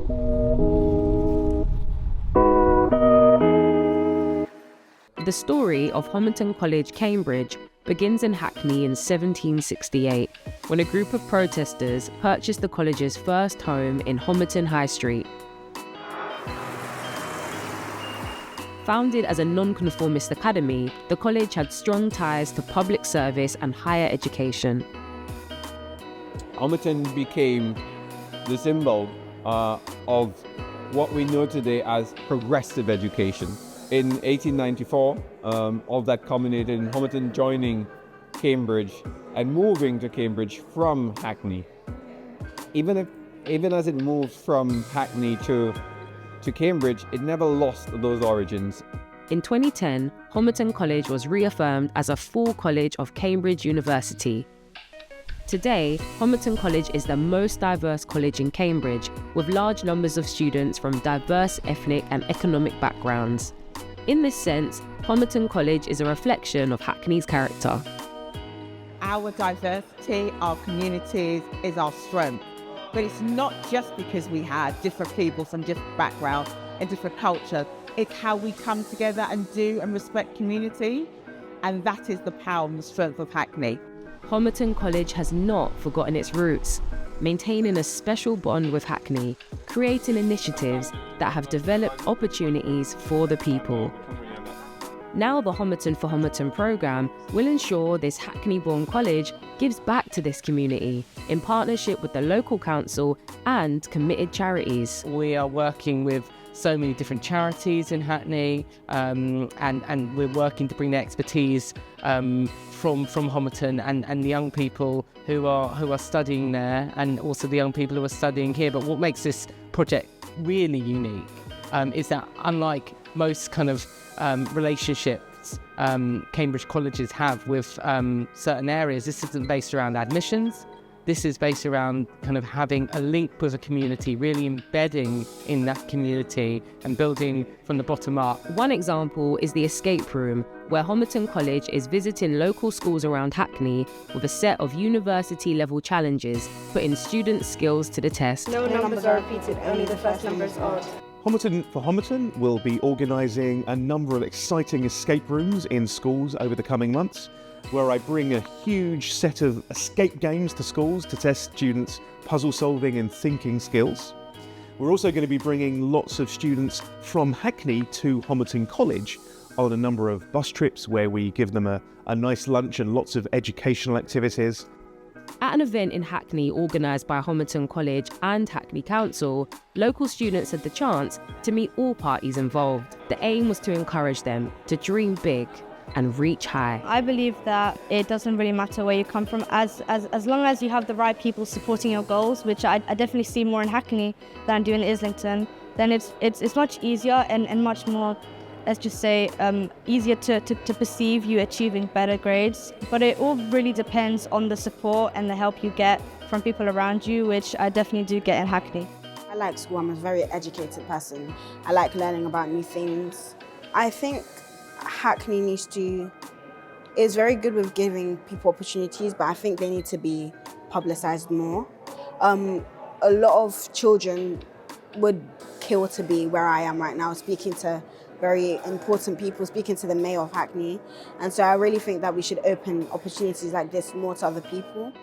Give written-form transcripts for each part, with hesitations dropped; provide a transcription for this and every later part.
The story of Homerton College, Cambridge, begins in Hackney in 1768, when a group of protesters purchased the college's first home in Homerton High Street. Founded as a non-conformist academy, the college had strong ties to public service and higher education. Homerton became the symbol of what we know today as progressive education. In 1894, all that culminated in Homerton joining Cambridge and moving to Cambridge from Hackney. Even as it moved from Hackney to Cambridge, it never lost those origins. In 2010, Homerton College was reaffirmed as a full college of Cambridge University. Today, Homerton College is the most diverse college in Cambridge, with large numbers of students from diverse ethnic and economic backgrounds. In this sense, Homerton College is a reflection of Hackney's character. Our diversity, our communities is our strength. But it's not just because we have different people from different backgrounds and different cultures. It's how we come together and do and respect community. And that is the power and the strength of Hackney. Homerton College has not forgotten its roots, maintaining a special bond with Hackney, creating initiatives that have developed opportunities for the people. Now the Homerton for Homerton programme will ensure this Hackney-born college gives back to this community in partnership with the local council and committed charities. We are working with so many different charities in Hackney, and we're working to bring the expertise from Homerton and the young people who are studying there, and also the young people who are studying here. But what makes this project really unique is that, unlike most kind of relationships Cambridge colleges have with certain areas, this isn't based around admissions. This is based around kind of having a link with a community, really embedding in that community and building from the bottom up. One example is the escape room, where Homerton College is visiting local schools around Hackney with a set of university-level challenges, putting students' skills to the test. No numbers are repeated, only the first numbers are. Homerton for Homerton will be organising a number of exciting escape rooms in schools over the coming months, where I bring a huge set of escape games to schools to test students' puzzle solving and thinking skills. We're also going to be bringing lots of students from Hackney to Homerton College on a number of bus trips where we give them a nice lunch and lots of educational activities. At an event in Hackney organised by Homerton College and Hackney Council, local students had the chance to meet all parties involved. The aim was to encourage them to dream big and reach high. I believe that it doesn't really matter where you come from, as long as you have the right people supporting your goals, which I definitely see more in Hackney than I do in Islington, then it's much easier and much more, let's just say, easier to perceive you achieving better grades. But it all really depends on the support and the help you get from people around you, which I definitely do get in Hackney. I like school. I'm a very educated person. I like learning about new things. I think Hackney is very good with giving people opportunities, but I think they need to be publicised more. A lot of children would kill to be where I am right now, speaking to very important people, speaking to the mayor of Hackney. And so I really think that we should open opportunities like this more to other people.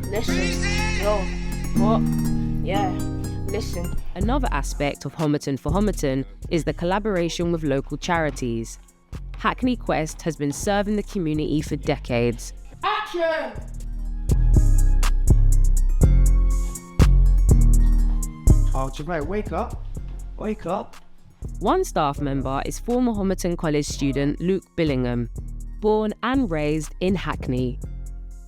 Listen, yo, what? Yeah, listen. Another aspect of Homerton for Homerton is the collaboration with local charities. Hackney Quest has been serving the community for decades. Action! Oh, Jermaine, wake up. Wake up. One staff member is former Homerton College student Luke Billingham, born and raised in Hackney.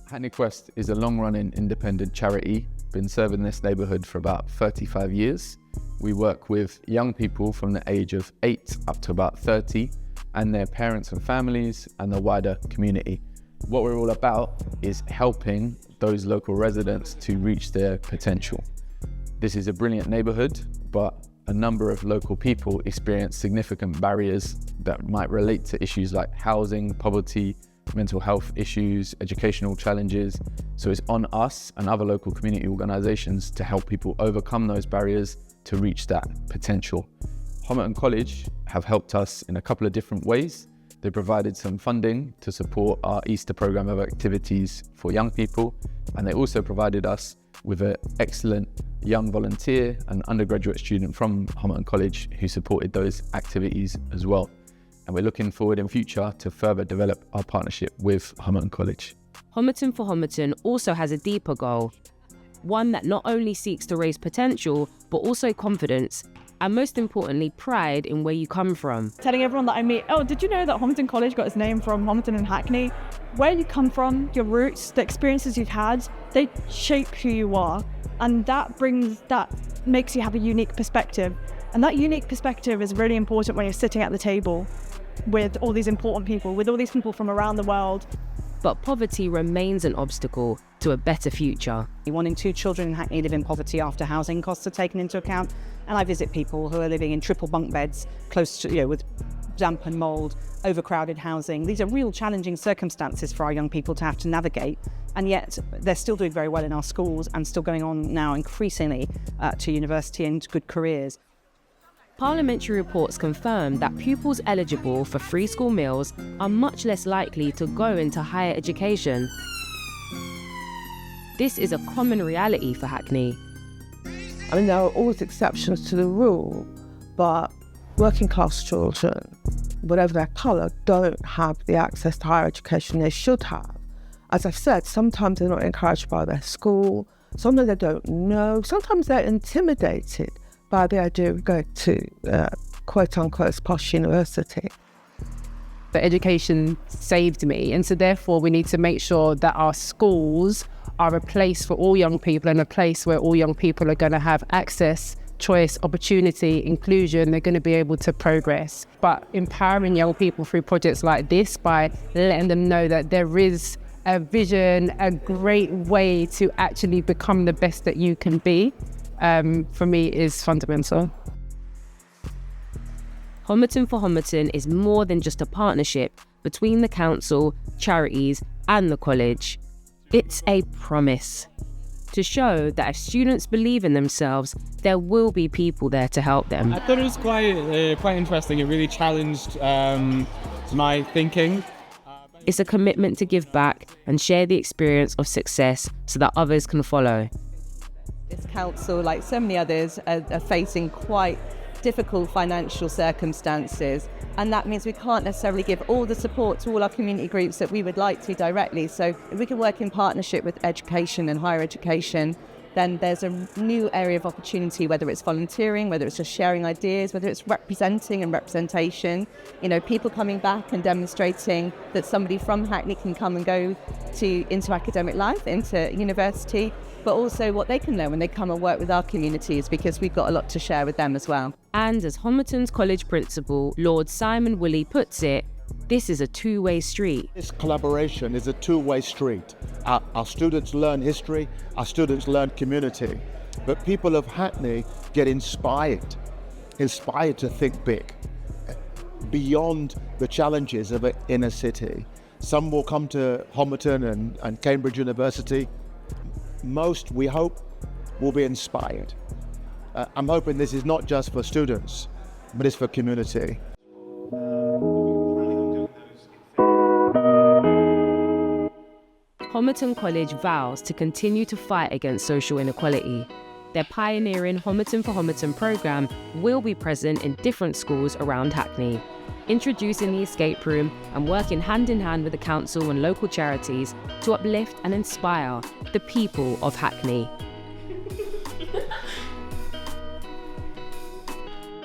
Hackney Quest is a long-running independent charity, been serving this neighbourhood for about 35 years. We work with young people from the age of 8 up to about 30 and their parents and families and the wider community. What we're all about is helping those local residents to reach their potential. This is a brilliant neighbourhood, but a number of local people experience significant barriers that might relate to issues like housing, poverty, mental health issues, educational challenges. So it's on us and other local community organisations to help people overcome those barriers to reach that potential. Homerton College have helped us in a couple of different ways. They provided some funding to support our Easter programme of activities for young people, and they also provided us with an excellent young volunteer and undergraduate student from Homerton College who supported those activities as well. And we're looking forward in future to further develop our partnership with Homerton College. Homerton for Homerton also has a deeper goal, one that not only seeks to raise potential, but also confidence, and most importantly, pride in where you come from. Telling everyone that I meet, oh, did you know that Homerton College got its name from Homerton and Hackney? Where you come from, your roots, the experiences you've had, they shape who you are. And that makes you have a unique perspective. And that unique perspective is really important when you're sitting at the table with all these important people, with all these people from around the world. But poverty remains an obstacle to a better future. 1 in 2 children in Hackney live in poverty after housing costs are taken into account. And I visit people who are living in triple bunk beds, close to, with damp and mould, overcrowded housing. These are real challenging circumstances for our young people to have to navigate. And yet they're still doing very well in our schools and still going on now increasingly to university and good careers. Parliamentary reports confirm that pupils eligible for free school meals are much less likely to go into higher education. This is a common reality for Hackney. I mean, there are always exceptions to the rule, but working class children, whatever their colour, don't have the access to higher education they should have. As I've said, sometimes they're not encouraged by their school, sometimes they don't know, sometimes they're intimidated by the idea of going to quote-unquote posh university. The education saved me, and so therefore we need to make sure that our schools are a place for all young people and a place where all young people are going to have access, choice, opportunity, inclusion. They're going to be able to progress. But empowering young people through projects like this by letting them know that there is a vision, a great way to actually become the best that you can be, for me is fundamental. Homerton for Homerton is more than just a partnership between the council, charities and the college. It's a promise to show that if students believe in themselves, there will be people there to help them. I thought it was quite interesting. It really challenged my thinking. It's a commitment to give back and share the experience of success so that others can follow. This council, like so many others, are facing quite difficult financial circumstances, and that means we can't necessarily give all the support to all our community groups that we would like to directly. So if we can work in partnership with education and higher education, then there's a new area of opportunity, whether it's volunteering, whether it's just sharing ideas, whether it's representing and representation, people coming back and demonstrating that somebody from Hackney can come and go into academic life, into university, but also what they can learn when they come and work with our communities, because we've got a lot to share with them as well. And as Homerton's College Principal, Lord Simon Woolley puts it, this is a two-way street. This collaboration is a two-way street. Our students learn history, our students learn community, but people of Hackney get inspired to think big, beyond the challenges of an inner city. Some will come to Homerton and Cambridge University. Most, we hope, will be inspired. I'm hoping this is not just for students, but it's for community. Homerton College vows to continue to fight against social inequality. Their pioneering Homerton for Homerton programme will be present in different schools around Hackney, introducing the escape room and working hand in hand with the council and local charities to uplift and inspire the people of Hackney.